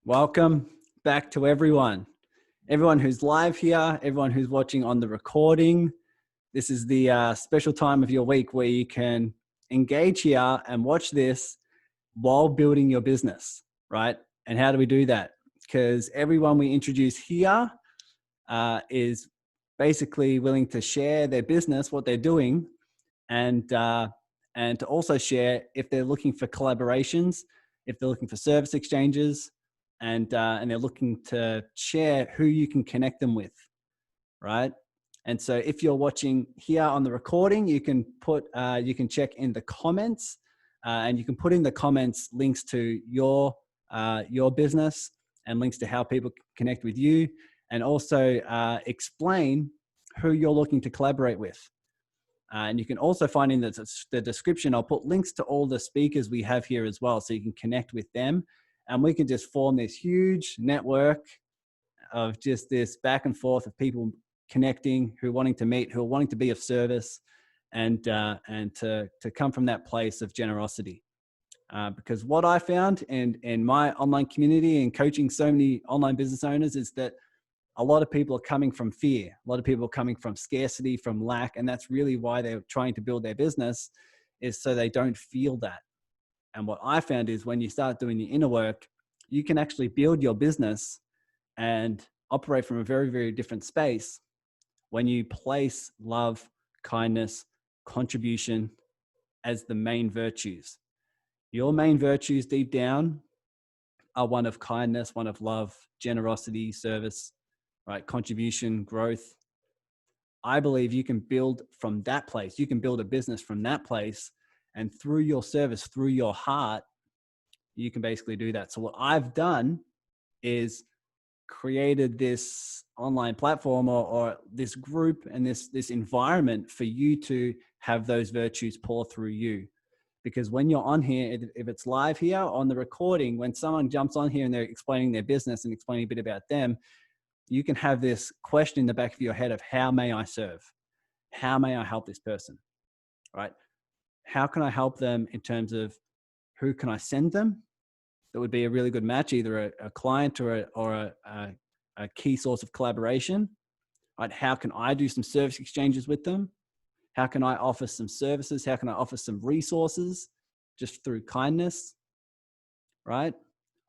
Welcome back to everyone. Everyone who's live here, everyone who's watching on the recording. This is the special time of your week where you can engage here and watch this while building your business, right? And how do we do that? Because everyone we introduce here is basically willing to share their business, what they're doing, and to also share if they're looking for collaborations, if they're looking for service exchanges, and they're looking to share who you can connect them with, right? And so if you're watching here on the recording, you can check in the comments, and you can put in the comments links to your business and links to how people connect with you, and also explain who you're looking to collaborate with. And you can also find in the description, I'll put links to all the speakers we have here as well, so you can connect with them. And we can just form this huge network of just this back and forth of people connecting, who are wanting to meet, who are wanting to be of service, and to come from that place of generosity. Because what I found in my online community and coaching so many online business owners is that a lot of people are coming from fear. A lot of people are coming from scarcity, from lack. And that's really why they're trying to build their business, is so they don't feel that. And what I found is when you start doing the inner work, you can actually build your business and operate from a very, very different space when you place love, kindness, contribution as the main virtues. Your main virtues deep down are one of kindness, one of love, generosity, service, right? Contribution, growth. I believe you can build from that place. You can build a business from that place. And through your service, through your heart, you can basically do that. So what I've done is created this online platform or this group and this environment for you to have those virtues pour through you. Because when you're on here, if it's live here on the recording, when someone jumps on here and they're explaining their business and explaining a bit about them, you can have this question in the back of your head of, how may I serve? How may I help this person, right? How can I help them in terms of who can I send them? That would be a really good match, either a client or a key source of collaboration, right? How can I do some service exchanges with them? How can I offer some services? How can I offer some resources just through kindness, right?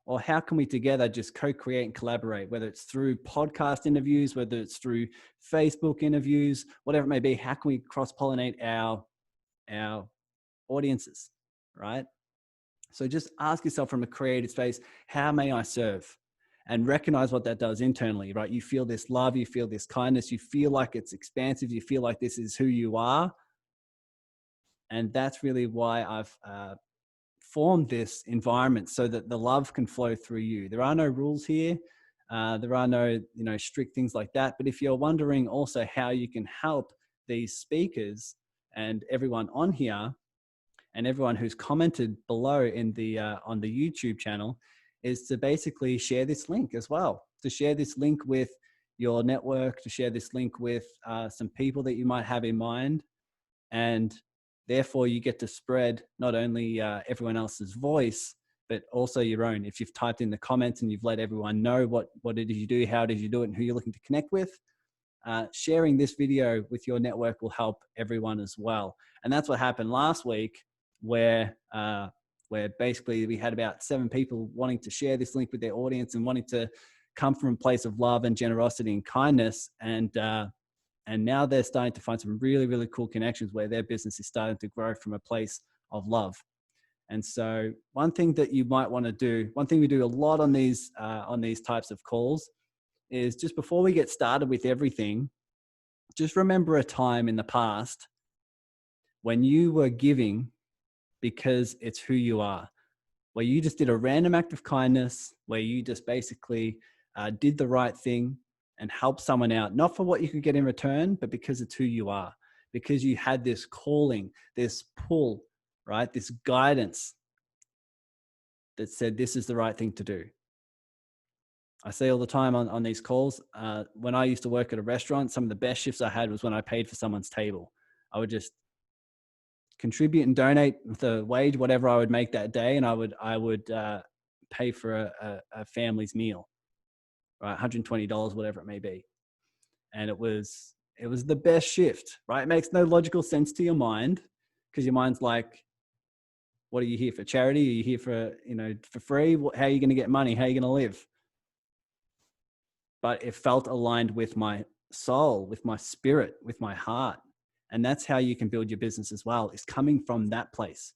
Or how can we together just co-create and collaborate, whether it's through podcast interviews, whether it's through Facebook interviews, whatever it may be. How can we cross-pollinate our audiences, right? So just ask yourself from a creative space, how may I serve? And recognize what that does internally, right? You feel this love, you feel this kindness, you feel like it's expansive, you feel like this is who you are. And that's really why I've formed this environment, so that the love can flow through you. There are no rules here. There are no, strict things like that. But if you're wondering also how you can help these speakers and everyone on here and everyone who's commented below in the on the YouTube channel, is to basically share this link as well, to share this link with your network, to share this link with some people that you might have in mind. And therefore you get to spread not only everyone else's voice, but also your own. If you've typed in the comments and you've let everyone know what it is you do, how it is you do it, and who you're looking to connect with, sharing this video with your network will help everyone as well. And that's what happened last week, where basically we had about 7 people wanting to share this link with their audience and wanting to come from a place of love and generosity and kindness. And now they're starting to find some really, really cool connections where their business is starting to grow from a place of love. And so one thing that you might want to do, one thing we do a lot on these types of calls, is just before we get started with everything, just remember a time in the past when you were giving because it's who you are, where you just did a random act of kindness, where you just basically did the right thing and help someone out, not for what you could get in return, but because it's who you are, because you had this calling, this pull, right? This guidance that said, this is the right thing to do. I say all the time on these calls, when I used to work at a restaurant, some of the best shifts I had was when I paid for someone's table. I would just contribute and donate the wage, whatever I would make that day. And I would pay for a family's meal, right? $120, whatever it may be. And it was the best shift, right? It makes no logical sense to your mind, because your mind's like, what are you here for? Charity? Are you here for, for free? How are you going to get money? How are you going to live? But it felt aligned with my soul, with my spirit, with my heart. And that's how you can build your business as well, is coming from that place,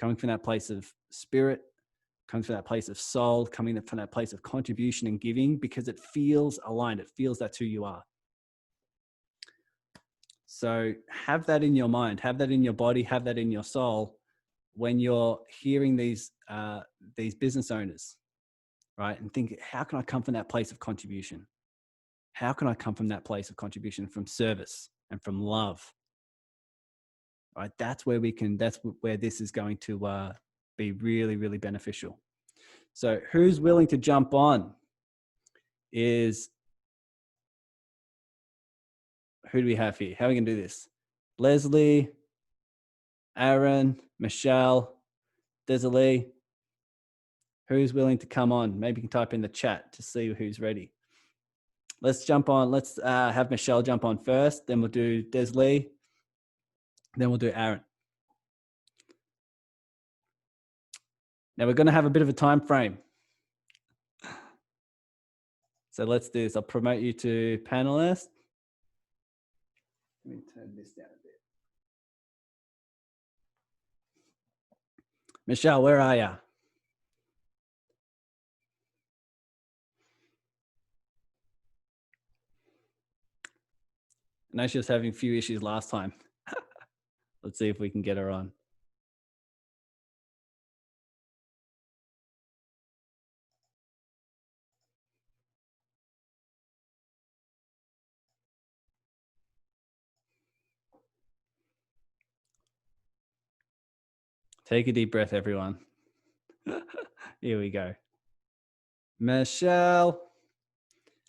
coming from that place of spirit, coming from that place of soul, coming from that place of contribution and giving, because it feels aligned. It feels that's who you are. So have that in your mind, have that in your body, have that in your soul when you're hearing these business owners, right? And think, how can I come from that place of contribution? How can I come from that place of contribution, from service and from love? Right? That's where this is going to be really, really beneficial. So who's willing to jump on? Who do we have here? How are we going to do this? Leslie, Aaron, Michelle, Desiree. Who's willing to come on? Maybe you can type in the chat to see who's ready. Let's jump on. Let's have Michelle jump on first. Then we'll do Desiree. Then we'll do Aaron. Now we're going to have a bit of a time frame. So let's do this. I'll promote you to panelist. Let me turn this down a bit. Michelle, where are you? I know she was having a few issues last time. Let's see if we can get her on. Take a deep breath, everyone. Here we go. Michelle.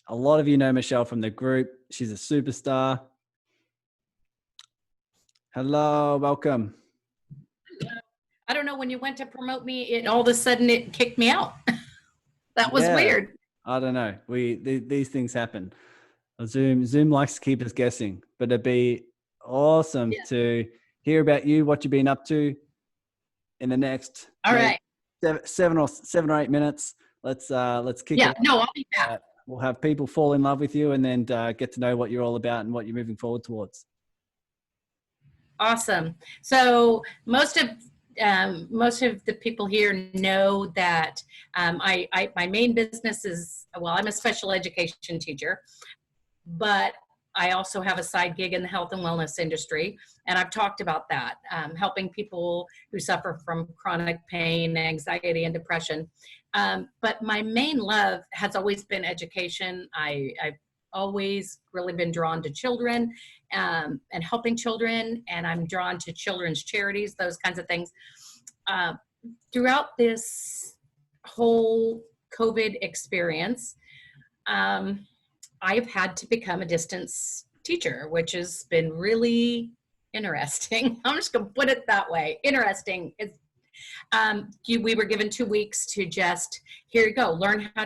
A lot of you know Michelle from the group. She's a superstar. Hello, welcome. I don't know, when you went to promote me, all of a sudden it kicked me out. That was weird. I don't know. These things happen. Zoom likes to keep us guessing, but it'd be awesome to hear about you, what you've been up to in the next seven or 8 minutes. Let's kick it. No, I'll be back. We'll have people fall in love with you, and then get to know what you're all about and what you're moving forward towards. Awesome. So most of the people here know that my main business is, well, I'm a special education teacher, but I also have a side gig in the health and wellness industry. And I've talked about that, helping people who suffer from chronic pain, anxiety, and depression. But my main love has always been education. I've always really been drawn to children and helping children. And I'm drawn to children's charities, those kinds of things. Throughout this whole COVID experience, I've had to become a distance teacher, which has been really interesting. I'm just going to put it that way. Interesting. We were given 2 weeks to just, here you go, learn how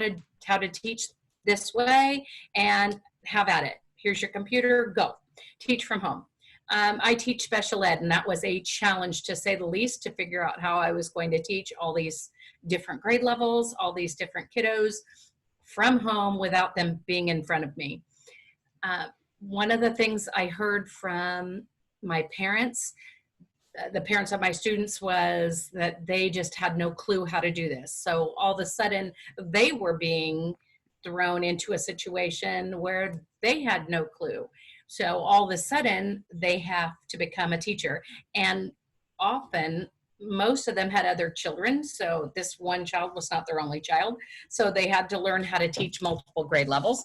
to teach this way and have at it. Here's your computer, go. Teach from home. I teach special ed, and that was a challenge, to say the least, to figure out how I was going to teach all these different grade levels, all these different kiddos from home without them being in front of me. One of the things I heard from my parents, the parents of my students, was that they just had no clue how to do this. So all of a sudden they were being thrown into a situation where they had no clue. So all of a sudden they have to become a teacher. And often most of them had other children. So this one child was not their only child. So they had to learn how to teach multiple grade levels.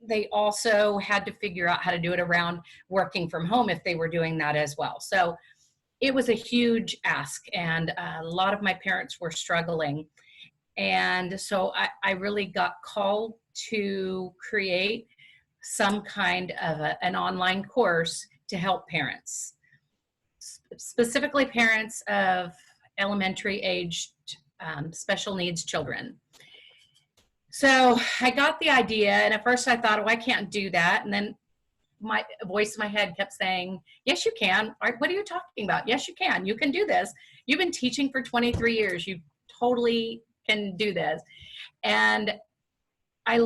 They also had to figure out how to do it around working from home if they were doing that as well. So it was a huge ask, and a lot of my parents were struggling. And so I really got called to create some kind of an online course to help parents, specifically parents of elementary aged special needs children. So I got the idea, and at first I thought, oh, I can't do that. And then my voice in my head kept saying, yes, you can. What are you talking about? Yes, you can. You can do this. You've been teaching for 23 years. You totally can do this. And I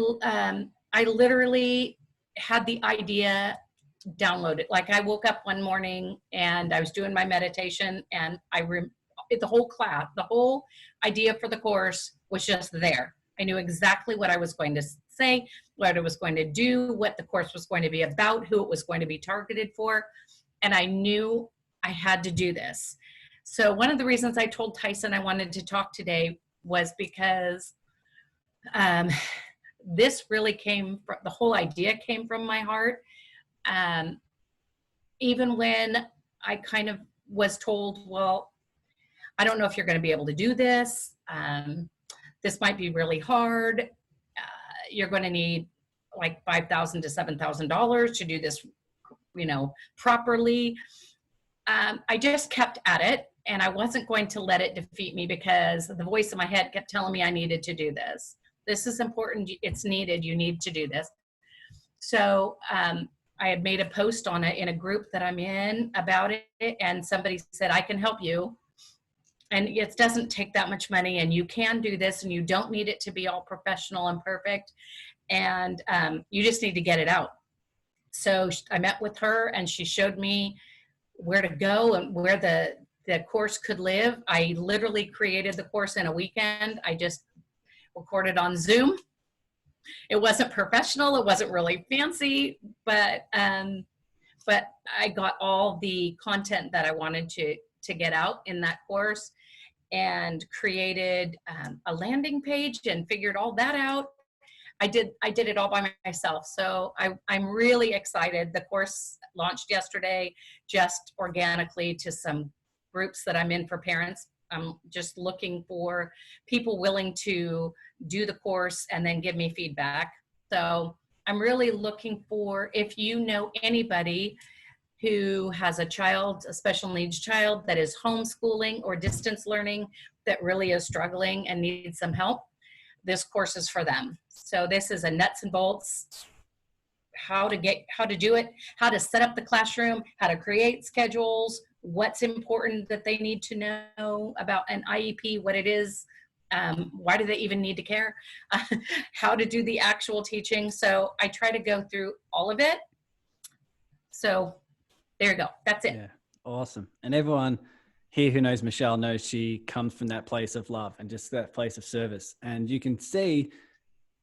literally had the idea downloaded. Like I woke up one morning and I was doing my meditation, and the whole class, the whole idea for the course was just there. I knew exactly what I was going to say, what I was going to do, what the course was going to be about, who it was going to be targeted for. And I knew I had to do this. So one of the reasons I told Tyson I wanted to talk today was because this really the whole idea came from my heart. Even when I kind of was told, well, I don't know if you're going to be able to do this. This might be really hard. You're going to need like $5,000 to $7,000 to do this, properly. I just kept at it, and I wasn't going to let it defeat me, because the voice in my head kept telling me I needed to do this. This is important. It's needed. You need to do this. So I had made a post on it in a group that I'm in about it, and somebody said, I can help you. And it doesn't take that much money, and you can do this, and you don't need it to be all professional and perfect. And you just need to get it out. So I met with her, and she showed me where to go and where the course could live. I literally created the course in a weekend. I just recorded on Zoom. It wasn't professional. It wasn't really fancy, but I got all the content that I wanted to get out in that course, and created a landing page and figured all that out. I did it all by myself. So I'm really excited. The course launched yesterday, just organically to some groups that I'm in for parents. I'm just looking for people willing to do the course and then give me feedback. So I'm really looking for, if you know anybody who has a special needs child that is homeschooling or distance learning that really is struggling and needs some help, this course is for them. So this is a nuts and bolts, how to do it, how to set up the classroom, how to create schedules, what's important that they need to know about an IEP, what it is, why do they even need to care, how to do the actual teaching. So I try to go through all of it. So there you go. That's it. Yeah, awesome. And everyone here who knows Michelle knows she comes from that place of love and just that place of service. And you can see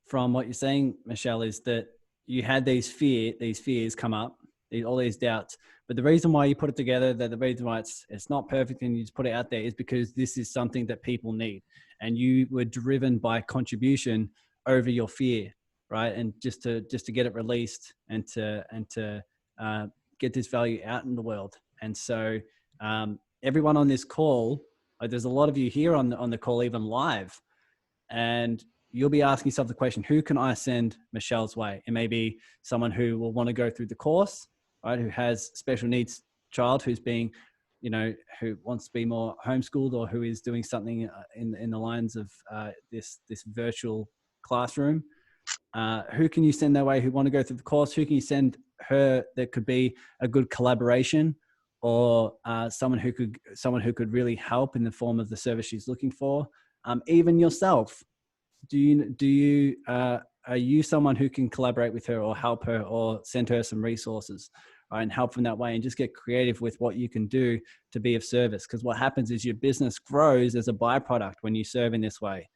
from what you're saying, Michelle, is that you had these fears come up, all these doubts. But the reason why you put it together, the reason why it's not perfect and you just put it out there, is because this is something that people need. And you were driven by contribution over your fear, right? And just to get it released and to get this value out in the world. And so everyone on this call, there's a lot of you here on the call, even live, and you'll be asking yourself the question, who can I send Michelle's way? It may be someone who will want to go through the course, right? Who has special needs child who's being, who wants to be more homeschooled, or who is doing something in the lines of this virtual classroom. Who can you send their way who want to go through the course? Who can you send her that could be a good collaboration, or someone who could really help in the form of the service she's looking for? Even yourself, are you someone who can collaborate with her or help her or send her some resources, right, and help in that way, and just get creative with what you can do to be of service? Because what happens is your business grows as a byproduct when you serve in this way,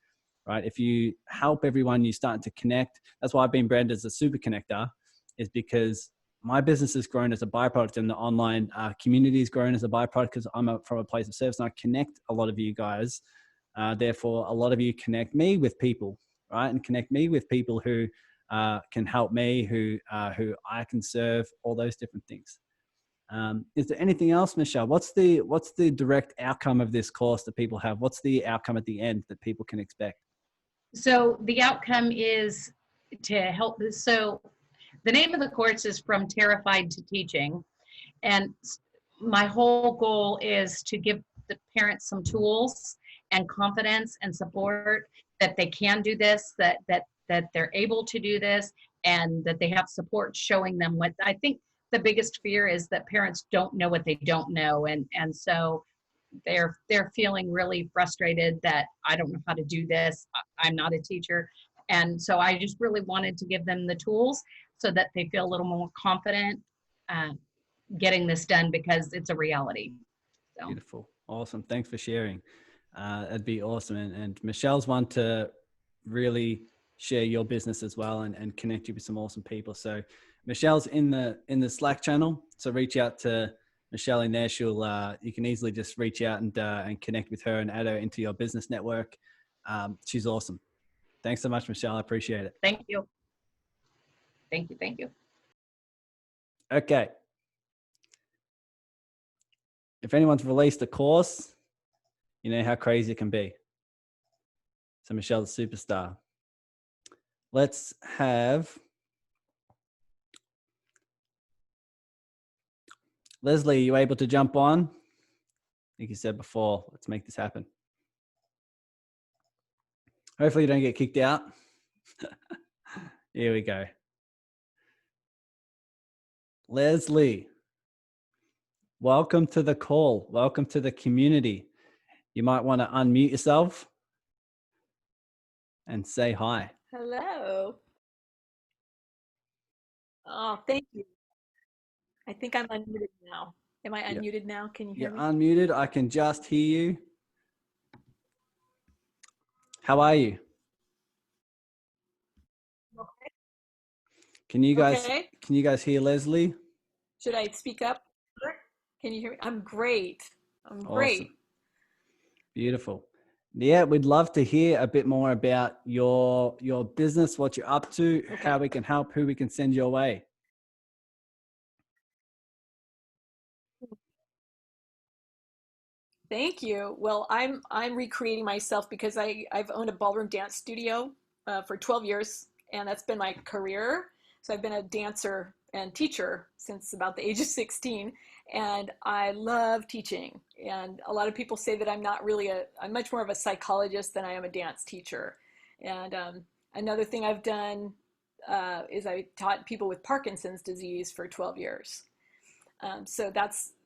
right? If you help everyone, you start to connect. That's why I've been branded as a super connector, is because my business has grown as a byproduct, and the online community has grown as a byproduct because I'm from a place of service, and I connect a lot of you guys. Therefore, a lot of you connect me with people, right? And connect me with people who can help me, who I can serve, all those different things. Is there anything else, Michelle? What's the direct outcome of this course that people have? What's the outcome at the end that people can expect? So the outcome is to help. So the name of the course is From Terrified to Teaching. And my whole goal is to give the parents some tools and confidence and support that they can do this, that they're able to do this, and that they have support showing them what. I think the biggest fear is that parents don't know what they don't know, and so they're feeling really frustrated that I don't know how to do this. I'm not a teacher. And so I just really wanted to give them the tools so that they feel a little more confident getting this done, because it's a reality. So. Beautiful. Awesome. Thanks for sharing. That'd be awesome. And Michelle's one to really share your business as well and connect you with some awesome people. So Michelle's in the Slack channel. So reach out to Michelle in there. You can easily just reach out and connect with her and add her into your business network. She's awesome. Thanks so much, Michelle. I appreciate it. Thank you. Thank you. Thank you. Okay. If anyone's released a course, you know how crazy it can be. So Michelle's a superstar. Let's have Leslie, you able to jump on? I think you said before, let's make this happen. Hopefully you don't get kicked out. Here we go. Leslie, welcome to the call. Welcome to the community. You might want to unmute yourself and say hi. Hello. Oh, thank you. I think I'm unmuted now. Am I unmuted now? Can you hear You're me? unmuted. I can just hear you. How are you? Okay. Can you guys hear Leslie? Should I speak up? Can you hear me? I'm great. I'm Awesome. great. Beautiful. Yeah, we'd love to hear a bit more about your business, what you're up to, Okay. how we can help, who we can send your way. Thank you. Well, I'm recreating myself because I've owned a ballroom dance studio for 12 years, and that's been my career. So I've been a dancer and teacher since about the age of 16, and I love teaching. And a lot of people say that I'm much more of a psychologist than I am a dance teacher. And another thing I've done is I taught people with Parkinson's disease for 12 years. So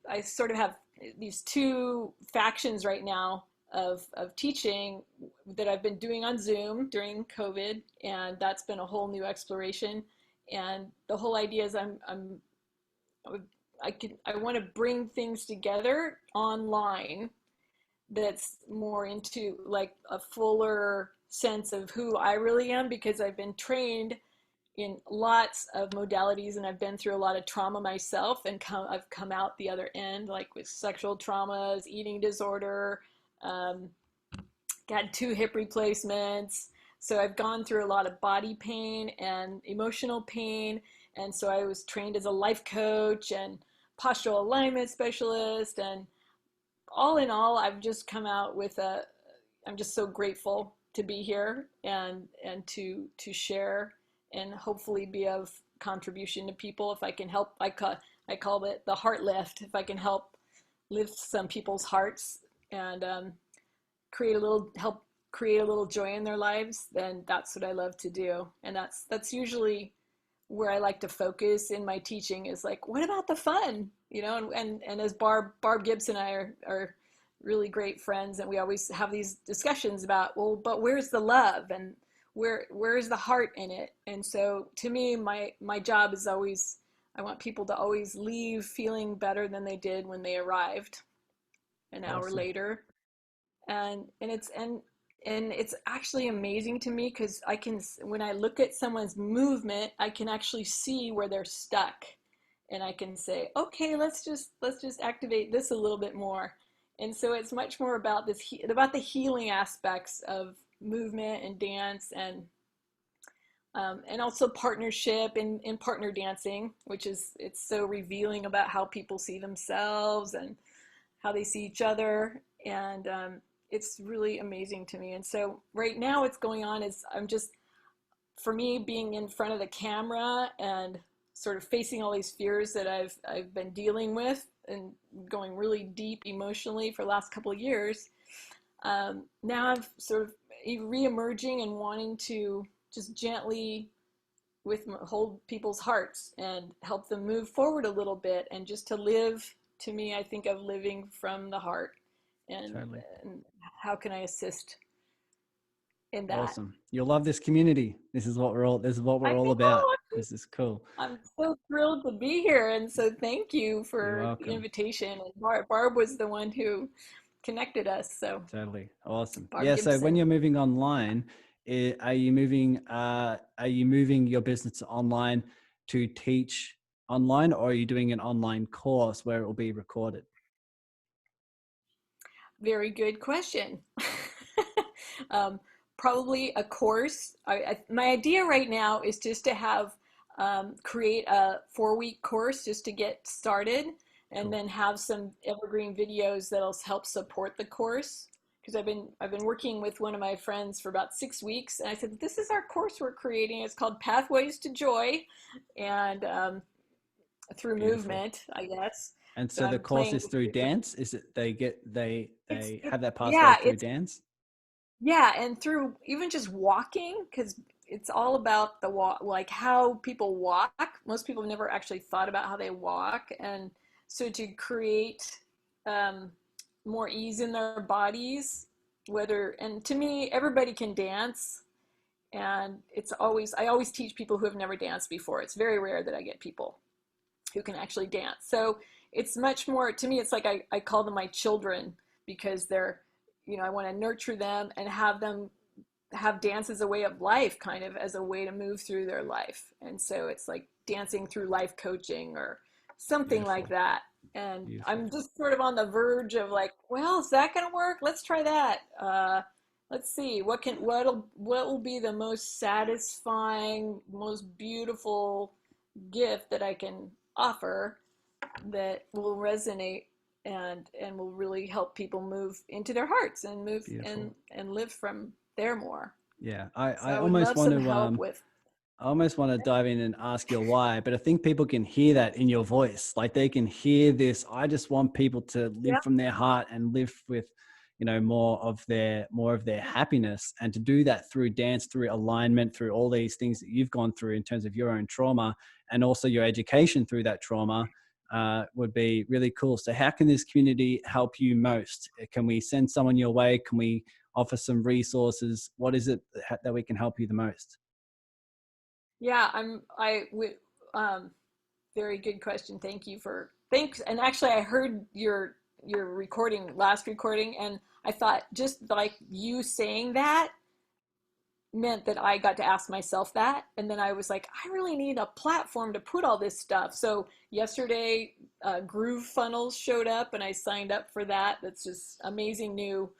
I sort of have these two factions right now of teaching that I've been doing on Zoom during COVID, and that's been a whole new exploration. And the whole idea is I want to bring things together online that's more into like a fuller sense of who I really am, because I've been trained in lots of modalities and I've been through a lot of trauma myself, and I've come out the other end, like with sexual traumas, eating disorder, got 2 hip replacements. So I've gone through a lot of body pain and emotional pain. And so I was trained as a life coach and postural alignment specialist. And all in all, I've just come out with I'm just so grateful to be here and to share and hopefully be of contribution to people. If I can help, I call it the heart lift. If I can help lift some people's hearts and help create a little joy in their lives, then that's what I love to do. And that's usually where I like to focus in my teaching, is like, what about the fun? You know, and as Barb Gibbs and I are really great friends, and we always have these discussions about, well, but where's the love, and where's the heart in it? And so to me, my job is always, I want people to always leave feeling better than they did when they arrived an hour later. And it's actually amazing to me, because when I look at someone's movement, I can actually see where they're stuck, and I can say, okay, let's just activate this a little bit more. And so it's much more about about the healing aspects of movement and dance, and also partnership in partner dancing, which it's so revealing about how people see themselves and how they see each other. And it's really amazing to me. And so right now what's going on is for me, being in front of the camera and sort of facing all these fears that I've been dealing with and going really deep emotionally for the last couple of years. Now I've sort of re-emerging and wanting to just gently hold people's hearts and help them move forward a little bit, and just to live. To me, I think of living from the heart, and, Totally. and how can I assist in that? Awesome. You'll love this community. This is what we're I all about. know. This is cool. I'm so thrilled to be here, and so thank you You're for the welcome. invitation. And Barb was the one who connected us. So Totally. Awesome. Barb Yeah. So when Gibson. you're moving online, are you moving your business online to teach online, or are you doing an online course where it will be recorded? Very good question. Probably a course. My idea right now is just to have create a 4-week course just to get started, and Cool. then have some evergreen videos that'll help support the course. Because I've been working with one of my friends for about 6 weeks, and I said, this is our course we're creating. It's called Pathways to Joy, and through Beautiful. movement, I guess. And So so the I'm course playing is with through different. dance? Is it they It's have that pathway yeah, through dance? yeah, and through even just walking, because it's all about the walk, like how people walk. Most people have never actually thought about how they walk, and so to create um, more ease in their bodies, and to me, everybody can dance, and I always teach people who have never danced before. It's very rare that I get people who can actually dance. So it's much more, to me, it's like I call them my children, because they're, I want to nurture them and have them have dance as a way of life, kind of as a way to move through their life. And so it's like dancing through life coaching or something Beautiful. like that. And Beautiful. I'm just sort of on the verge of like, well, is that going to work? Let's try that. Let's see what will be the most satisfying, most beautiful gift that I can offer that will resonate and will really help people move into their hearts and move Beautiful. and live from there more. Yeah. So I I would almost love want some to help with. I almost want to dive in and ask your why, but I think people can hear that in your voice. Like they can hear this. I just want people to live Yeah. from their heart and live with, more of their happiness, and to do that through dance, through alignment, through all these things that you've gone through in terms of your own trauma, and also your education through that trauma, would be really cool. So how can this community help you most? Can we send someone your way? Can we offer some resources? What is it that we can help you the most? Yeah, very good question. Thanks. And actually I heard your last recording, and I thought just like you saying that meant that I got to ask myself that. And then I was like, I really need a platform to put all this stuff. So yesterday, Groove Funnels showed up, and I signed up for that. That's just amazing new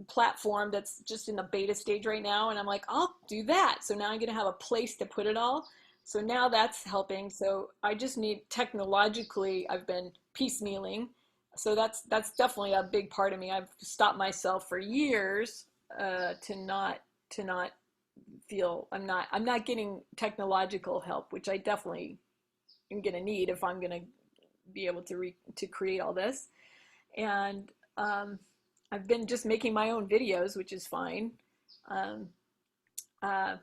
platform that's just in the beta stage right now. And I'm like, I'll do that. So now I'm going to have a place to put it all. So now that's helping. So I just need technologically, I've been piecemealing. So that's definitely a big part of me. I've stopped myself for years to not feel I'm not getting technological help, which I definitely am going to need if I'm going to be able to create all this. And I've been just making my own videos, which is fine. Uh,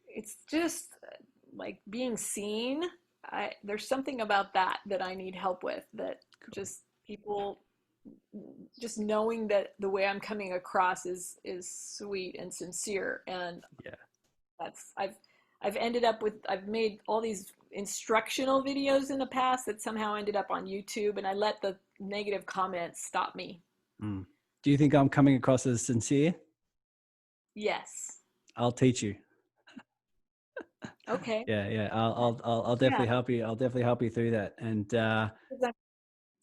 it's just like being seen. There's something about that I need help with, that just people just knowing that the way I'm coming across is sweet and sincere. And Yeah. that's I've made all these instructional videos in the past that somehow ended up on YouTube, and I let the negative comments stop me. Mm. Do you think I'm coming across as sincere? Yes. I'll teach you. Okay. Yeah. I'll definitely help you. I'll definitely help you through that.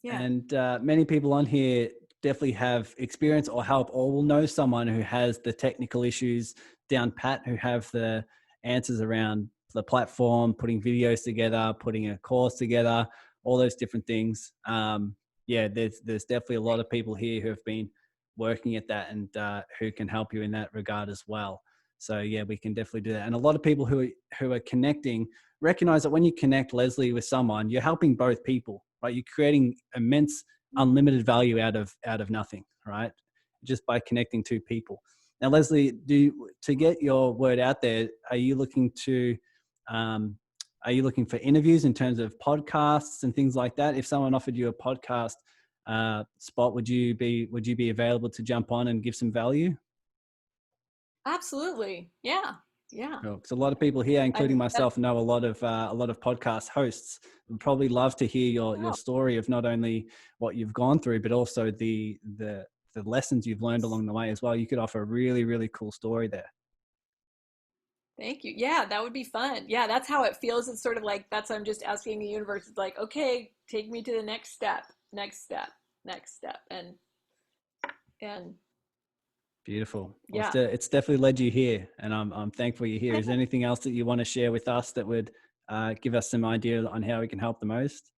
And many people on here definitely have experience or help, or will know someone who has the technical issues down pat, who have the answers around the platform, putting videos together, putting a course together, all those different things. There's definitely a lot of people here who have been working at that, and who can help you in that regard as well. So yeah, we can definitely do that. And a lot of people who are connecting recognize that when you connect, Leslie, with someone, you're helping both people, right? You're creating immense, unlimited value out of nothing, right? Just by connecting two people. Now, Leslie, to get your word out there, are you looking for interviews in terms of podcasts and things like that? If someone offered you a podcast spot, would you be available to jump on and give some value? Absolutely. Yeah. Because a lot of people here, including think myself, know a lot of podcast hosts. Would probably love to hear your Oh, story of not only what you've gone through, but also the lessons you've learned along the way as well. You could offer a really, really cool story there. thank you. Yeah, that would be fun. Yeah, that's how it feels. It's sort of like I'm just asking the universe. It's like, okay, take me to the next step, and Beautiful. Well, yeah. it's definitely led you here, and I'm thankful you're here. Is there anything else that you want to share with us that would give us some idea on how we can help the most?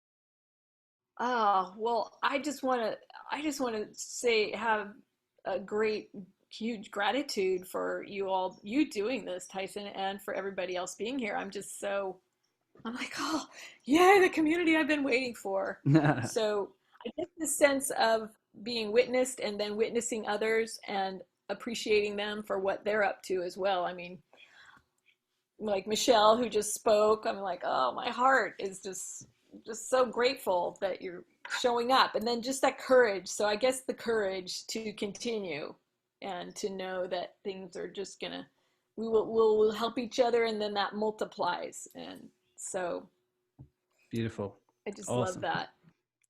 Oh, well, I just want to say have a great, huge gratitude for you doing this, Tyson, and for everybody else being here. I'm like, oh, yay, the community I've been waiting for. So I get the sense of being witnessed and then witnessing others and appreciating them for what they're up to as well. I mean, like Michelle, who just spoke, I'm like, oh, my heart is just so grateful that you're showing up, and then just that courage. So I guess the courage to continue and to know that things are just gonna we'll help each other, and then that multiplies. And so Beautiful. I just love Awesome. that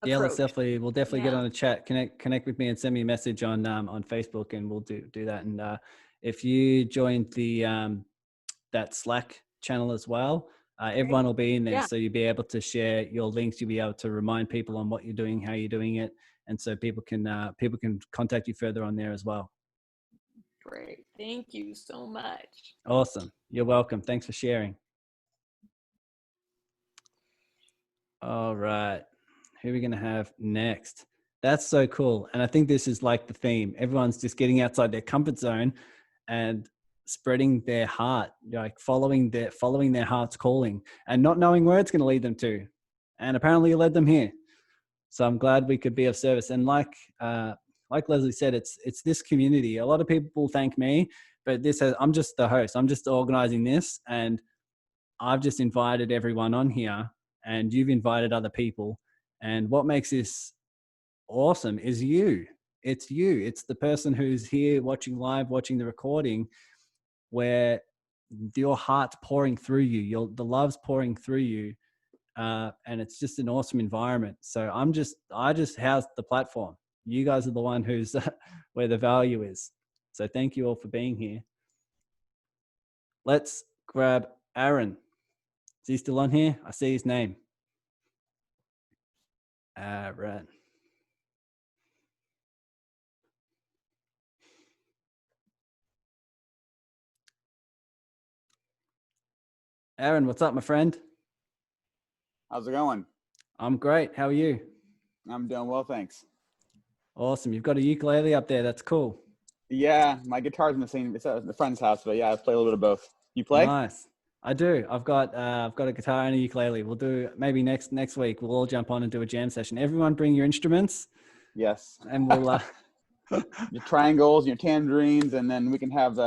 Yeah, approach. we'll definitely get Yeah. on a chat. Connect with me and send me a message on Facebook, and we'll do that. And if you joined the that Slack channel as well, everyone will be in there, Yeah. so you'll be able to share your links. You'll be able to remind people on what you're doing, how you're doing it, and so people can contact you further on there as well. Great. Thank you so much. Awesome. You're welcome. Thanks for sharing. All right. Who are we going to have next? That's so cool. And I think this is like the theme. Everyone's just getting outside their comfort zone and spreading their heart, like following their heart's calling and not knowing where it's going to lead them to. And apparently you led them here. So I'm glad we could be of service. And like Leslie said, it's this community. A lot of people thank me, but I'm just the host. I'm just organizing this, and I've just invited everyone on here, and you've invited other people. And what makes this awesome is you. It's you. It's the person who's here watching live, watching the recording, where your heart's pouring through you. The love's pouring through you. And it's just an awesome environment. So I just house the platform. You guys are the one who's where the value is. So thank you all for being here. Let's grab Aaron. Is he still on here? I see his name. Aaron. Aaron, what's up, my friend? How's it going? I'm great. How are you? I'm doing well, thanks. Awesome. You've got a ukulele up there. That's cool. Yeah, my guitar's in it's at the friend's house, but yeah, I play a little bit of both. You play? Nice. I do. I've got a guitar and a ukulele. We'll do maybe next week. We'll all jump on and do a jam session. Everyone bring your instruments. Yes. And we'll your triangles, your tangerines, and then we can have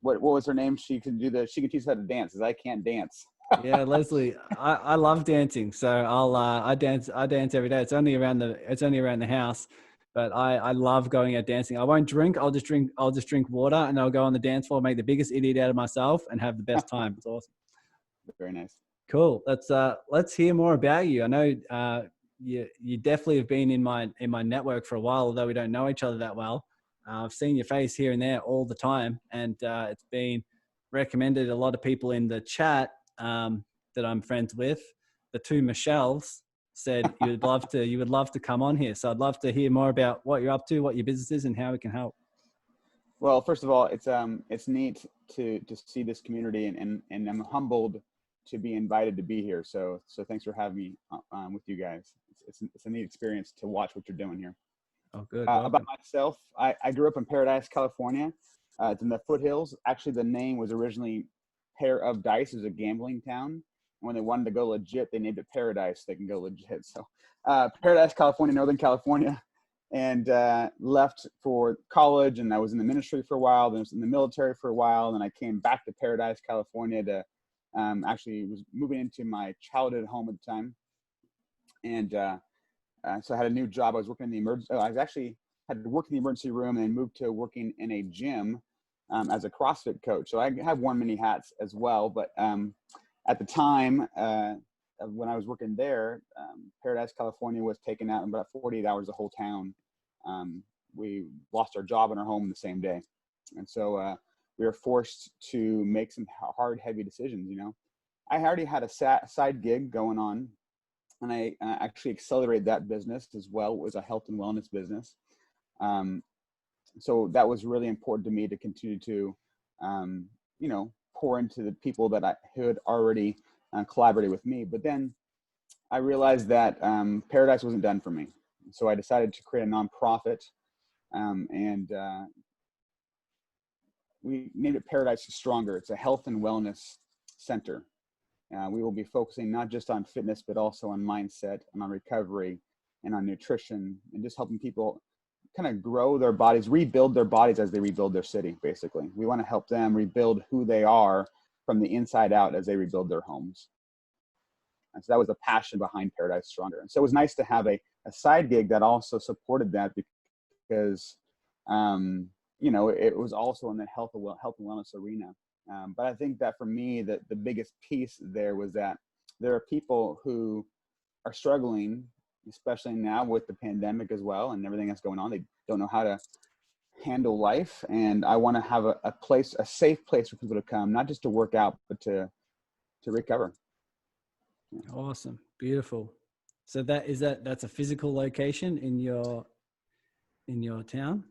what was her name? She can teach us how to dance, because I can't dance. Yeah, Leslie, I love dancing, so I dance every day. It's only around the house, but I love going out dancing. I won't drink. I'll just drink water, and I'll go on the dance floor, make the biggest idiot out of myself, and have the best time. It's awesome. Very nice. Cool. Let's hear more about you. I know you definitely have been in my network for a while, although we don't know each other that well. I've seen your face here and there all the time, and it's been recommended. A lot of people in the chat that I'm friends with, the two Michelles, said you would love to come on here. So I'd love to hear more about what you're up to, what your business is, and how we can help. Well, first of all, it's neat to see this community, and I'm humbled to be invited to be here. So thanks for having me with you guys. It's a neat experience to watch what you're doing here. Oh, good. About myself, I grew up in Paradise, California. It's in the foothills. Actually, the name was originally Pair of Dice. It was a gambling town. when they wanted to go legit, they named it Paradise. They can go legit. So Paradise, California, Northern California, and left for college. And I was in the ministry for a while. Then I was in the military for a while. Then I came back to Paradise, California to actually was moving into my childhood home at the time. And so I had a new job. I was working in the emergency. I was actually had to work in the emergency room and then moved to working in a gym as a CrossFit coach. So I have worn many hats as well. But at the time, when I was working there, Paradise, California was taken out in about 48 hours, the whole town. We lost our job and our home the same day. And so we were forced to make some hard, heavy decisions, you know. I already had a side gig going on, and I actually accelerated that business as well. It was a health and wellness business. So that was really important to me to continue to, you know, pour into the people that who had already collaborated with me. But then I realized that Paradise wasn't done for me. So I decided to create a nonprofit, and we named it Paradise Stronger. It's a health and wellness center. We will be focusing not just on fitness, but also on mindset and on recovery and on nutrition, and just helping people kind of grow their bodies, rebuild their bodies as they rebuild their city, basically. We want to help them rebuild who they are from the inside out as they rebuild their homes. And so that was the passion behind Paradise Stronger. And so it was nice to have a side gig that also supported that, because, you know, it was also in the health and wellness arena. But I think that for me, the biggest piece there was that there are people who are struggling, especially now with the pandemic as well and everything that's going on. They don't know how to handle life. And I want to have a safe place for people to come, not just to work out, but to recover. Awesome. Beautiful. So that's a physical location in your town?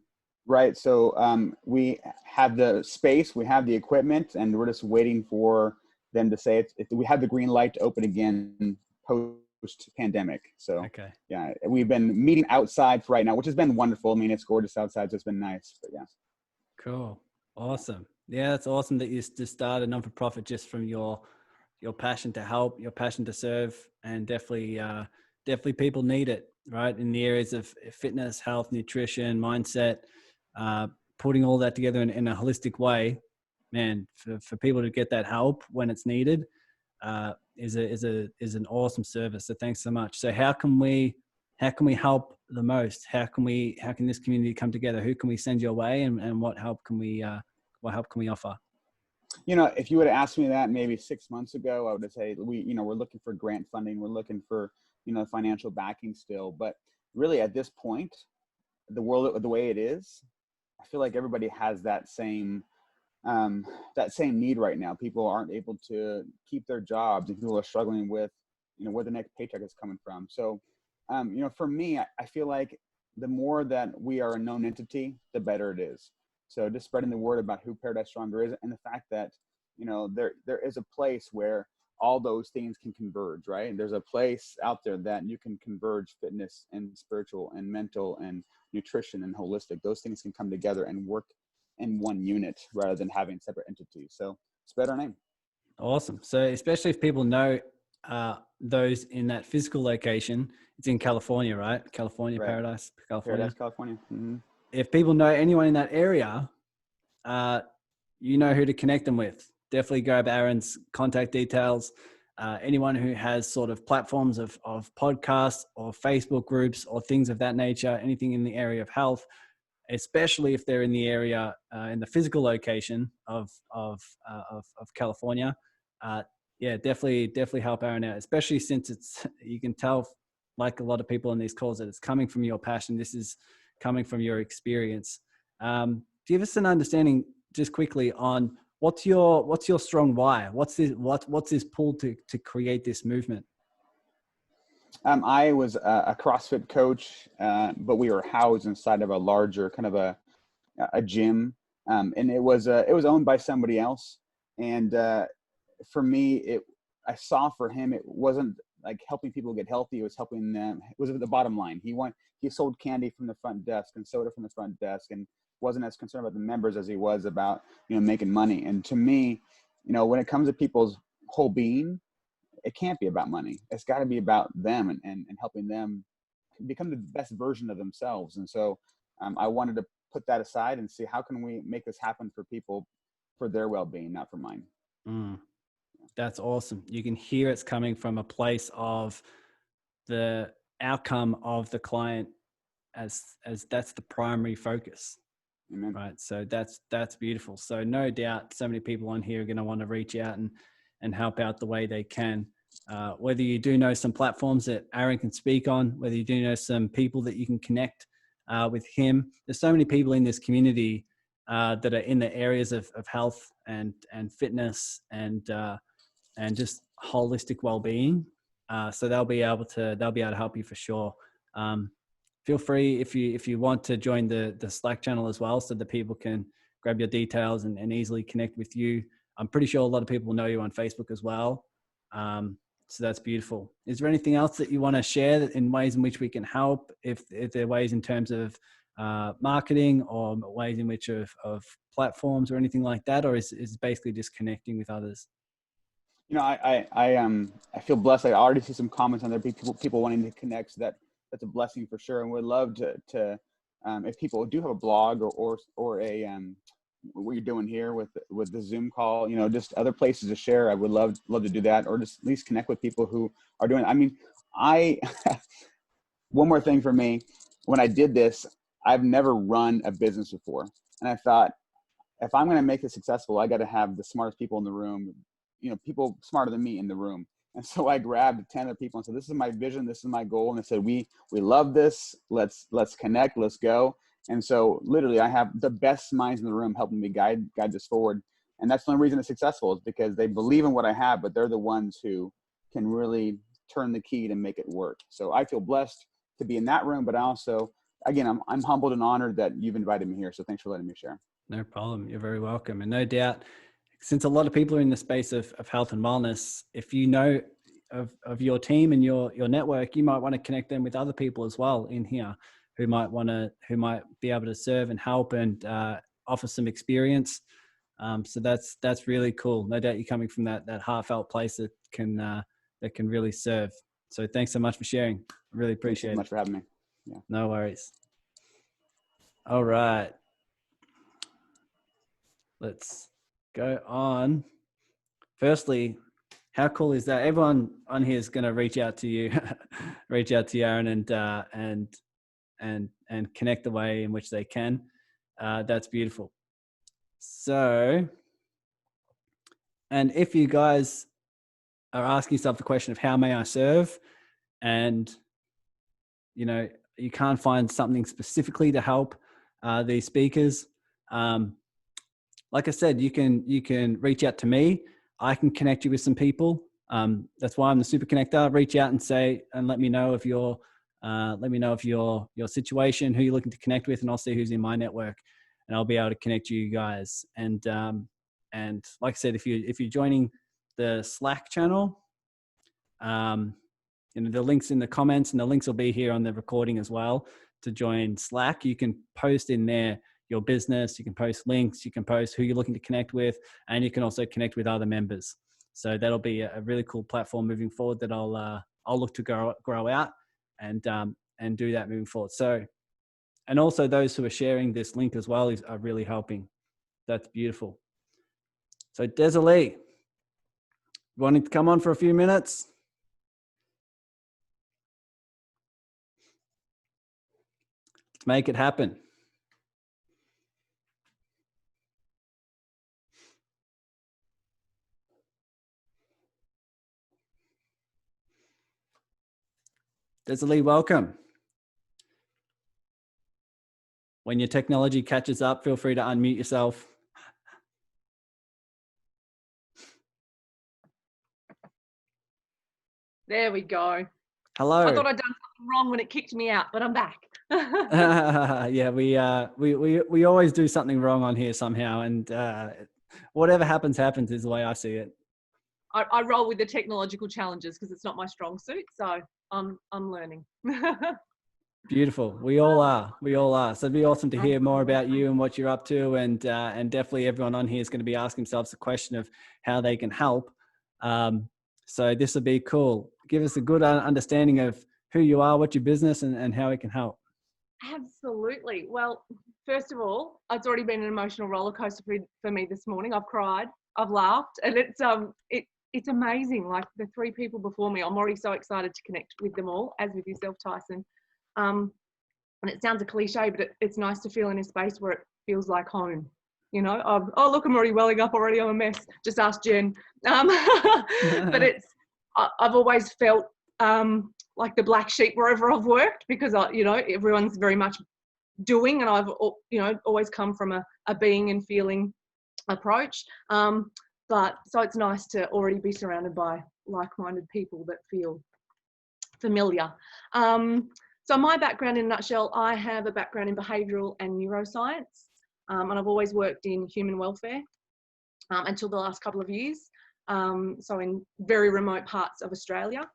Right. So we have the space, we have the equipment, and we're just waiting for them to say we have the green light to open again post-pandemic. So okay. Yeah, we've been meeting outside for right now, which has been wonderful. I mean, it's gorgeous outside, so it's been nice. But yeah. Cool. Awesome. Yeah, that's awesome that you just started a non-for-profit just from your passion to help, your passion to serve, and definitely people need it, right? In the areas of fitness, health, nutrition, mindset, putting all that together in a holistic way, man, for people to get that help when it's needed, is an awesome service. So thanks so much. So how can we help the most? How can this community come together? Who can we send your way, and what help can we offer? You know, if you would have asked me that maybe 6 months ago, I would have said we're looking for grant funding, we're looking for, you know, financial backing still. But really at this point, the world the way it is, I feel like everybody has that same need right now. People aren't able to keep their jobs, and people are struggling with, you know, where the next paycheck is coming from. So, you know, for me, I feel like the more that we are a known entity, the better it is. So just spreading the word about who Paradise Stronger is, and the fact that, you know, there is a place where all those things can converge, right? There's a place out there that you can converge fitness and spiritual and mental and nutrition and holistic. Those things can come together and work in one unit rather than having separate entities. So spread our name. Awesome. So especially if people know those in that physical location, it's in California, right? California, right. Paradise, California. Mm-hmm. If people know anyone in that area, you know who to connect them with. Definitely grab Aaron's contact details. Anyone who has sort of platforms of podcasts or Facebook groups or things of that nature, anything in the area of health, especially if they're in the area, in the physical location of California. Yeah, definitely help Aaron out, especially since you can tell, like a lot of people in these calls, that it's coming from your passion. This is coming from your experience. Give us an understanding just quickly on what's your strong why? What's this pull to create this movement? I was a CrossFit coach, but we were housed inside of a larger kind of a gym, and it was owned by somebody else. And for me, I saw for him, it wasn't like helping people get healthy. It was helping them. It was the bottom line. He sold candy from the front desk and soda from the front desk, and wasn't as concerned about the members as he was about, you know, making money. And to me, you know, when it comes to people's whole being, it can't be about money. It's got to be about them and helping them become the best version of themselves. And so I wanted to put that aside and see how can we make this happen for people, for their well-being, not for mine. That's awesome. You can hear it's coming from a place of the outcome of the client as that's the primary focus. Amen. Right. So that's beautiful. So no doubt so many people on here are going to want to reach out and help out the way they can. Whether you do know some platforms that Aaron can speak on, whether you do know some people that you can connect with him. There's so many people in this community that are in the areas of health and fitness and just holistic well-being. So they'll be able to help you for sure. Feel free if you want to join the Slack channel as well, so that people can grab your details and easily connect with you. I'm pretty sure a lot of people know you on Facebook as well. So that's beautiful. Is there anything else that you want to share in ways in which we can help? If there are ways in terms of marketing or ways in which of platforms or anything like that, or is it basically just connecting with others? You know, I feel blessed. I already see some comments on there. People wanting to connect. So that's a blessing for sure. And we'd love to if people do have a blog or a what you're doing here with the Zoom call, you know, just other places to share. I would love to do that, or just at least connect with people who are doing it. I mean, one more thing for me, when I did this, I've never run a business before. And I thought, if I'm going to make this successful, I got to have the smartest people in the room, you know, people smarter than me in the room. And so I grabbed 10 other people and said, this is my vision. This is my goal. And I said, we love this. Let's connect. Let's go. And so literally I have the best minds in the room helping me guide this forward. And that's the only reason it's successful, is because they believe in what I have, but they're the ones who can really turn the key to make it work. So I feel blessed to be in that room, but I also, again, I'm humbled and honored that you've invited me here. So thanks for letting me share. No problem. You're very welcome. And no doubt, since a lot of people are in the space of health and wellness, if you know of your team and your network, you might want to connect them with other people as well in here who might be able to serve and help and offer some experience. So that's really cool. No doubt you're coming from that heartfelt place that can really serve. So thanks so much for sharing. I really appreciate it. Thanks so much for having me. Yeah. No worries. All right. Let's go on. Firstly, how cool is that? Everyone on here is going to reach out to you, Aaron, and connect the way in which they can. That's beautiful. So, and if you guys are asking yourself the question of how may I serve, and you know you can't find something specifically to help these speakers, like I said, you can reach out to me. I can connect you with some people. That's why I'm the super connector. Reach out and say, and let me know of your situation, who you're looking to connect with, and I'll see who's in my network, and I'll be able to connect you guys. And like I said, if you're joining the Slack channel, you know, the link's in the comments, and the links will be here on the recording as well. To join Slack, you can post in there your business, you can post links, you can post who you're looking to connect with, and you can also connect with other members. So that'll be a really cool platform moving forward that I'll look to grow out and do that moving forward. So, and also those who are sharing this link as well are really helping. That's beautiful. So Desalee, wanting to come on for a few minutes? Let's make it happen. Desalee, welcome. When your technology catches up, feel free to unmute yourself. There we go. Hello. I thought I'd done something wrong when it kicked me out, but I'm back. Yeah, we always do something wrong on here somehow, and whatever happens is the way I see it. I roll with the technological challenges because it's not my strong suit, so I'm learning. Beautiful. We all are. So it'd be awesome to hear more about you and what you're up to, and definitely everyone on here is going to be asking themselves the question of how they can help. So this will be cool. Give us a good understanding of who you are, what's your business, and how it can help. Absolutely. Well, first of all, it's already been an emotional roller coaster for me this morning. I've cried, I've laughed, and it's amazing. Like the 3 people before me, I'm already so excited to connect with them all, as with yourself, Tyson. And it sounds a cliche, but it's nice to feel in a space where it feels like home. You know, oh look, I'm already welling up already. I'm a mess. Just ask Jen. But I've always felt like the black sheep wherever I've worked, because everyone's very much doing, and I've always come from a being and feeling approach. But so it's nice to already be surrounded by like-minded people that feel familiar. So my background in a nutshell, I have a background in behavioural and neuroscience, and I've always worked in human welfare until the last couple of years. So in very remote parts of Australia,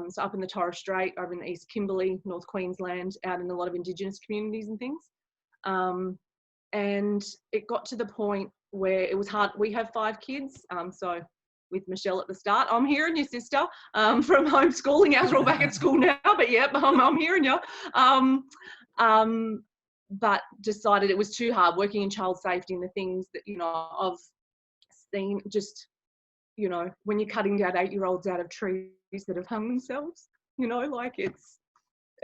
so up in the Torres Strait, over in the East Kimberley, North Queensland, out in a lot of Indigenous communities and things. And it got to the point where it was hard. We have 5 kids, so with Michelle at the start, I'm hearing your sister from homeschooling. Ours are all back at school now, but yeah, I'm hearing you. But decided it was too hard working in child safety and the things that, I've seen, just, when you're cutting down 8-year-olds out of trees that have hung themselves, and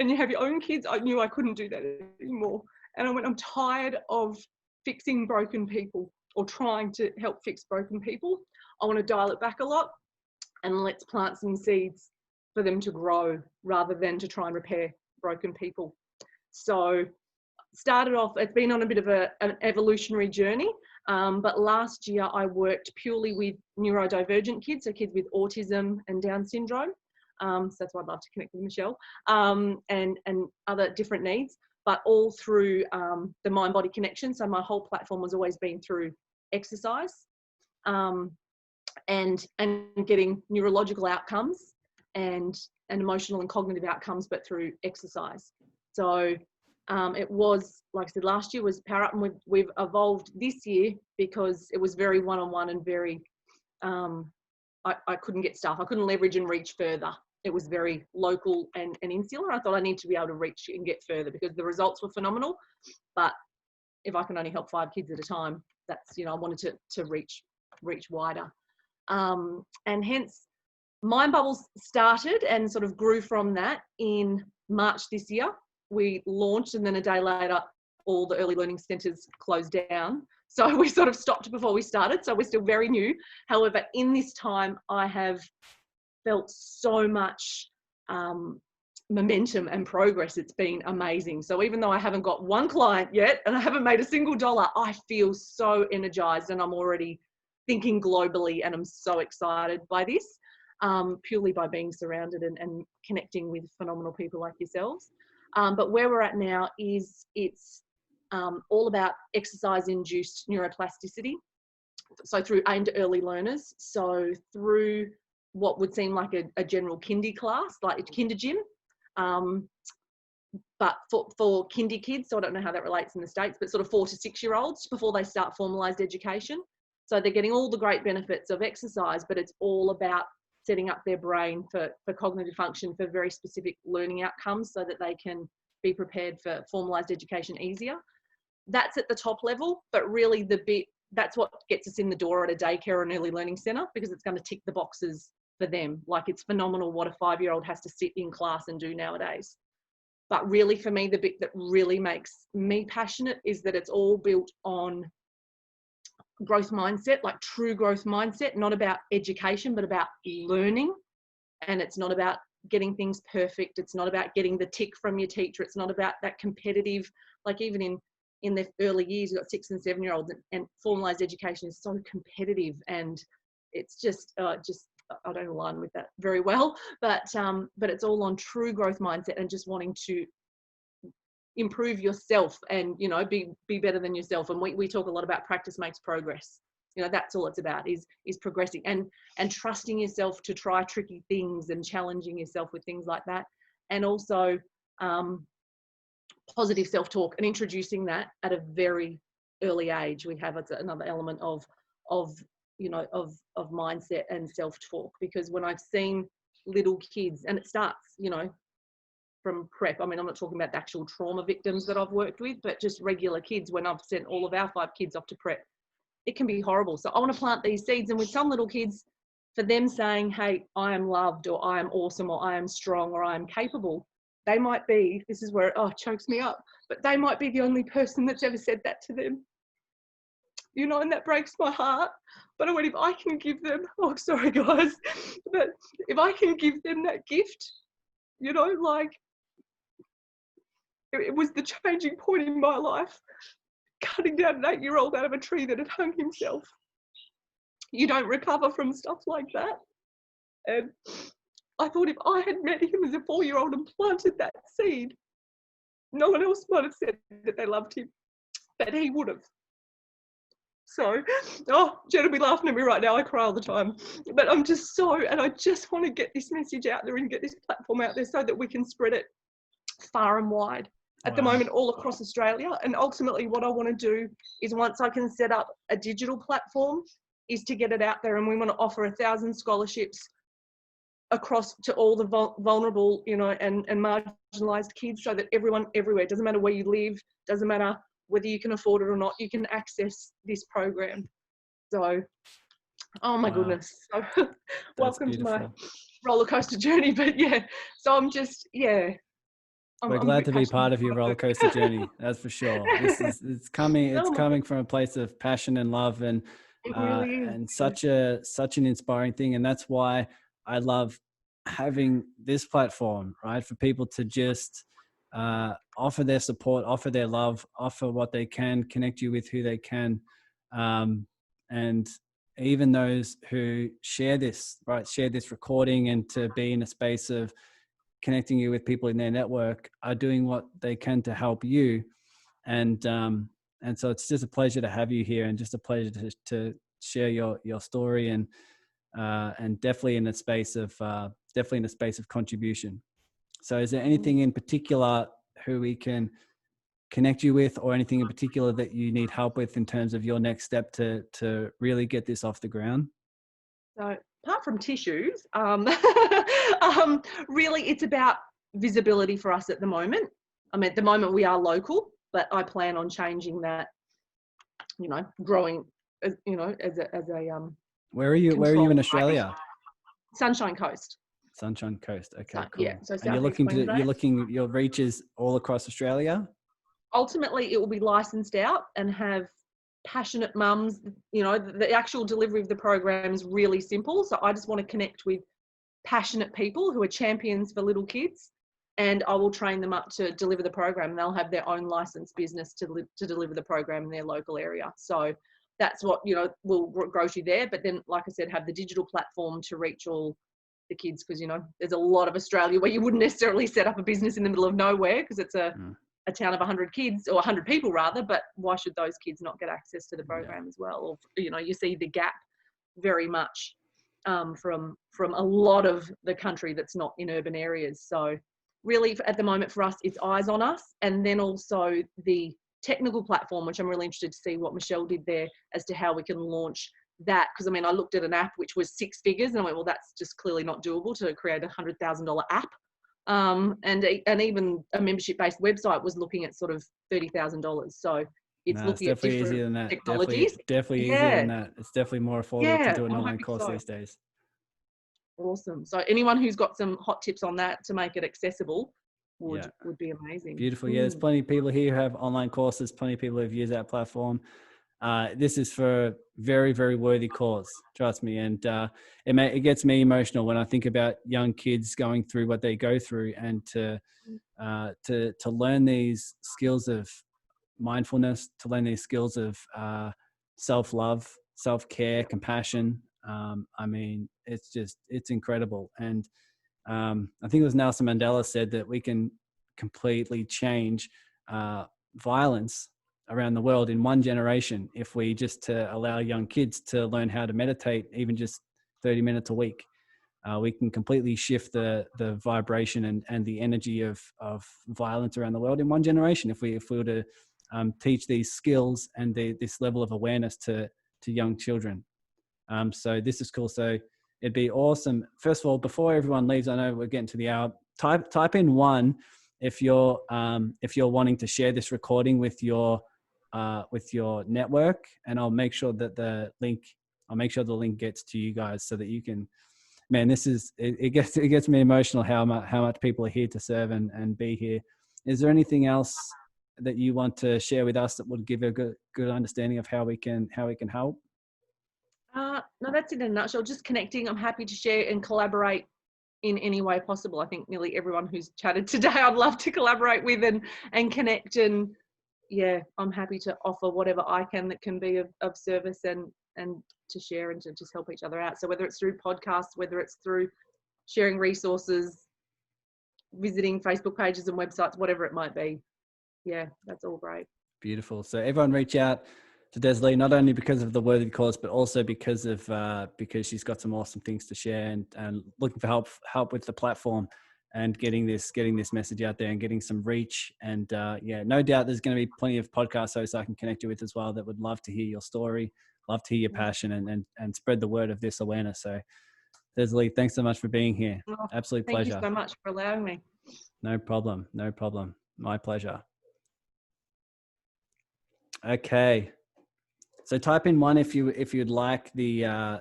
you have your own kids, I knew I couldn't do that anymore. And I went, I'm tired of fixing broken people or trying to help fix broken people. I want to dial it back a lot, and let's plant some seeds for them to grow rather than to try and repair broken people. So started off, it's been on a bit of an evolutionary journey, but last year I worked purely with neurodivergent kids, so kids with autism and Down syndrome. So that's why I'd love to connect with Michelle, and other different needs, but all through the mind-body connection. So my whole platform has always been through exercise, and getting neurological outcomes and emotional and cognitive outcomes, but through exercise. So it was, like I said, last year was Power Up, and we've evolved this year because it was very one-on-one and very, I couldn't get stuff. I couldn't leverage and reach further. It was very local and insular. I thought I need to be able to reach and get further because the results were phenomenal. But if I can only help 5 kids at a time, that's, I wanted to reach wider. And hence Mind Bubbles started and sort of grew from that in March this year. We launched, and then a day later, all the early learning centres closed down. So we sort of stopped before we started. So we're still very new. However, in this time, I have felt so much momentum and progress. It's been amazing. So even though I haven't got one client yet and I haven't made a single dollar, I feel so energized, and I'm already thinking globally, and I'm so excited by this, purely by being surrounded and connecting with phenomenal people like yourselves. But where we're at now is it's all about exercise-induced neuroplasticity. So through aimed at early learners, so through what would seem like a general kindy class, like a kinder gym, but for kindy kids, so I don't know how that relates in the States, but sort of 4 to 6-year-olds before they start formalised education. So they're getting all the great benefits of exercise, but it's all about setting up their brain for cognitive function, for very specific learning outcomes, so that they can be prepared for formalised education easier. That's at the top level, but really that's what gets us in the door at a daycare or an early learning centre, because it's going to tick the boxes for them. Like, it's phenomenal what a 5-year-old has to sit in class and do nowadays. But really, for me, the bit that really makes me passionate is that it's all built on growth mindset, like true growth mindset, not about education, but about learning. And it's not about getting things perfect. It's not about getting the tick from your teacher. It's not about that competitive, like even in the early years, you've got 6 and 7-year-olds, and formalised education is so competitive, and it's just I don't align with that very well, but it's all on true growth mindset and just wanting to improve yourself and, be better than yourself. And we talk a lot about practice makes progress. That's all it's about, is progressing and trusting yourself to try tricky things and challenging yourself with things like that. And also positive self-talk and introducing that at a very early age. It's another element of you know, of mindset and self-talk. Because when I've seen little kids, and it starts, you know, from prep. I mean, I'm not talking about the actual trauma victims that I've worked with, but just regular kids. When I've sent all of our 5 kids off to prep, it can be horrible. So I want to plant these seeds. And with some little kids, for them saying, hey, I am loved, or I am awesome, or I am strong, or I am capable, they might be, this is where it chokes me up, but they might be the only person that's ever said that to them. You know, and that breaks my heart. But I went, if I can give them, oh, sorry guys, but if I can give them that gift, you know, like, it was the changing point in my life, cutting down an 8-year-old out of a tree that had hung himself. You don't recover from stuff like that. And I thought if I had met him as a 4-year-old and planted that seed, no one else might have said that they loved him, but he would have. So, Jen will be laughing at me right now. I cry all the time. But I'm just and I just want to get this message out there and get this platform out there so that we can spread it far and wide. At the moment, all across Australia. And ultimately what I want to do is, once I can set up a digital platform, is to get it out there. And we want to offer 1,000 scholarships across to all the vulnerable, you know, and marginalised kids, so that everyone everywhere, doesn't matter where you live, doesn't matter whether you can afford it or not, you can access this program. So, oh my goodness. So welcome to my roller coaster journey. But yeah, so I'm just, we're glad to be part of your roller coaster journey. That's for sure. It's coming from a place of passion and love, and it really is. And such an inspiring thing. And that's why I love having this platform, right? For people to just offer their support, offer their love, offer what they can, connect you with who they can. And even those who share this recording, and to be in a space of connecting you with people in their network, are doing what they can to help you. And so it's just a pleasure to have you here, and just a pleasure to share your story, and definitely in a space of contribution. So is there anything in particular who we can connect you with, or anything in particular that you need help with in terms of your next step to really get this off the ground? So apart from tissues, really it's about visibility for us at the moment. I mean, at the moment we are local, but I plan on changing that, you know, growing, you know, as a Where are you in Australia? Sunshine Coast. Sunshine Coast. Okay, So, cool. Yeah, so and your reach is all across Australia? Ultimately, it will be licensed out and have passionate mums. You know, the actual delivery of the program is really simple. So I just want to connect with passionate people who are champions for little kids, and I will train them up to deliver the program, and they'll have their own licensed business to deliver the program in their local area. So that's what, you know, will grow you there. But then, like I said, have the digital platform to reach all the kids, because, you know, there's a lot of Australia where you wouldn't necessarily set up a business in the middle of nowhere, because it's a town of 100 kids, or 100 people rather, but why should those kids not get access to the program as well? Or, you know, you see the gap very much from a lot of the country that's not in urban areas. So really at the moment for us, it's eyes on us, and then also the technical platform, which I'm really interested to see what Michelle did there as to how we can launch that. Because I mean, I looked at an app which was 6 figures, and I went, well, that's just clearly not doable to create a $100,000 app. And even a membership-based website was looking at sort of $30,000. So it's looking at different easier than that. technologies. Definitely easier than that. It's definitely more affordable to do an online course these days. Awesome. So anyone who's got some hot tips on that to make it accessible would be amazing. Beautiful. Yeah, there's plenty of people here who have online courses, plenty of people who've used that platform. This is for a very, very worthy cause, trust me. And it gets me emotional when I think about young kids going through what they go through, and to learn these skills of mindfulness, to learn these skills of self-love, self-care, compassion. I mean, it's incredible. And I think it was Nelson Mandela said that we can completely change violence around the world in one generation if we just allow young kids to learn how to meditate, even just 30 minutes a week. We can completely shift the vibration and the energy of violence around the world in one generation if we were to teach these skills and this level of awareness to young children. So this is cool. So it'd be awesome. First of all, before everyone leaves, I know we're getting to the hour. Type in 1 if you're wanting to share this recording with your network, and I'll make sure that the link gets to you guys so that you can. Man, this is it gets me emotional how much people are here to serve and be here. Is there anything else that you want to share with us that would give a good understanding of how we can help? No, that's in a nutshell. Just connecting. I'm happy to share and collaborate in any way possible. I think nearly everyone who's chatted today, I'd love to collaborate with and connect. And yeah, I'm happy to offer whatever I can that can be of service and to share and to just help each other out. So whether it's through podcasts, whether it's through sharing resources, visiting Facebook pages and websites, whatever it might be. Yeah, that's all great. Beautiful. So everyone reach out to Desley, not only because of the Worthy Cause, but also because she's got some awesome things to share and looking for help with the platform and getting this message out there and getting some reach. And yeah, no doubt there's going to be plenty of podcast hosts I can connect you with as well that would love to hear your story, love to hear your passion and spread the word of this awareness. So Desley, thanks so much for being here. Well, Absolute pleasure. Thank you so much for allowing me. No problem. My pleasure. Okay. So type in 1 if you'd like the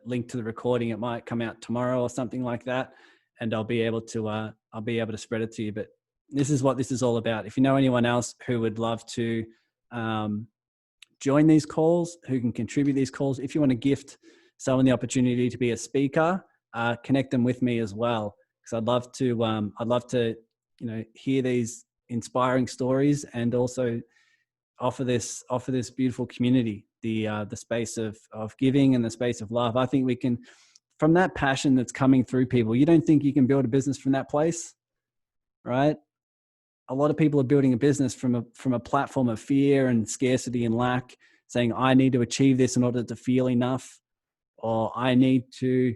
link to the recording. It might come out tomorrow or something like that, and I'll be able to spread it to you. But this is what this is all about. If you know anyone else who would love to join these calls, who can contribute these calls, if you want to gift someone the opportunity to be a speaker, connect them with me as well, because I'd love to hear these inspiring stories and also offer this beautiful community, the space of giving and the space of love. I think we can, from that passion that's coming through people, you don't think you can build a business from that place, right? A lot of people are building a business from a platform of fear and scarcity and lack, saying, I need to achieve this in order to feel enough, or I need to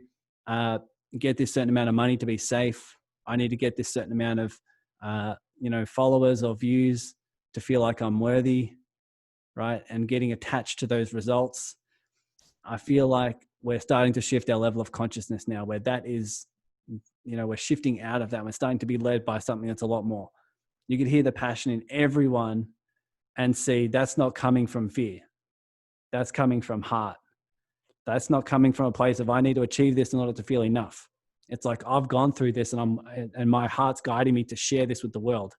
get this certain amount of money to be safe. I need to get this certain amount of followers or views to feel like I'm worthy, right? And getting attached to those results. I feel like we're starting to shift our level of consciousness now, where that is, we're shifting out of that. We're starting to be led by something that's a lot more. You can hear the passion in everyone and see that's not coming from fear. That's coming from heart. That's not coming from a place of I need to achieve this in order to feel enough. It's like I've gone through this and my heart's guiding me to share this with the world.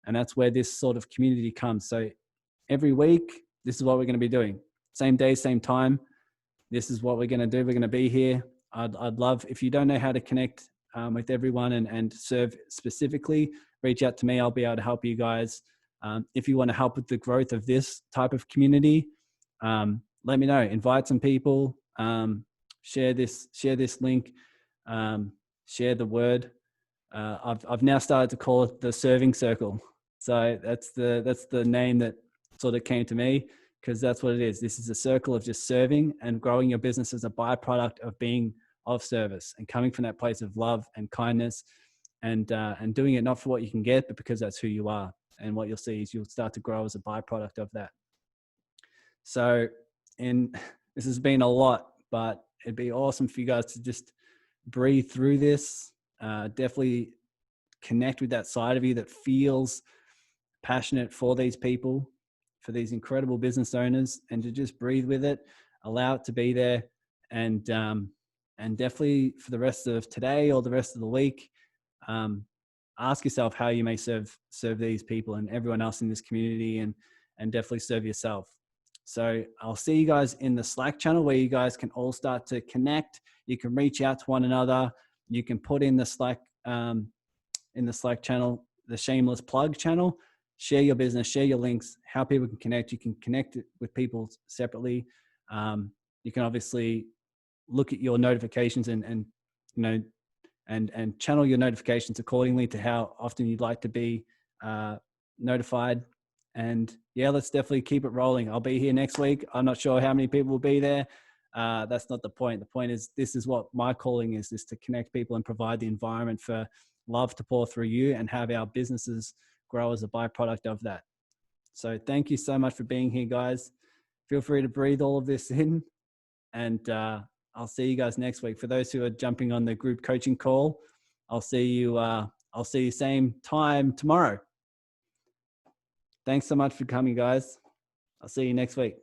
And that's where this sort of community comes. So every week, this is what we're going to be doing. Same day, same time. This is what we're going to do. We're going to be here. I'd love, if you don't know how to connect with everyone and serve specifically, reach out to me. I'll be able to help you guys. If you want to help with the growth of this type of community, let me know. Invite some people. Share this link. Share the word. I've now started to call it the Serving Circle. So that's the name that sort of came to me, because that's what it is. This is a circle of just serving and growing your business as a byproduct of being of service and coming from that place of love and kindness and doing it not for what you can get, but because that's who you are. And what you'll see is you'll start to grow as a byproduct of that. So this has been a lot, but it'd be awesome for you guys to just breathe through this. Definitely connect with that side of you that feels passionate for these people, for these incredible business owners, and to just breathe with it, allow it to be there, and definitely for the rest of today or the rest of the week, ask yourself how you may serve these people and everyone else in this community, and definitely serve yourself. So I'll see you guys in the Slack channel, where you guys can all start to connect. You can reach out to one another. You can put in the Slack channel, the shameless plug channel, share your business, share your links, how people can connect. You can connect it with people separately. You can obviously look at your notifications and channel your notifications accordingly to how often you'd like to be notified. And yeah, let's definitely keep it rolling. I'll be here next week. I'm not sure how many people will be there. That's not the point. The point is, this is what my calling is to connect people and provide the environment for love to pour through you and have our businesses grow as a byproduct of that. So thank you so much for being here, guys. Feel free to breathe all of this in. And I'll see you guys next week. For those who are jumping on the group coaching call, I'll see you same time tomorrow. Thanks so much for coming, guys. I'll see you next week.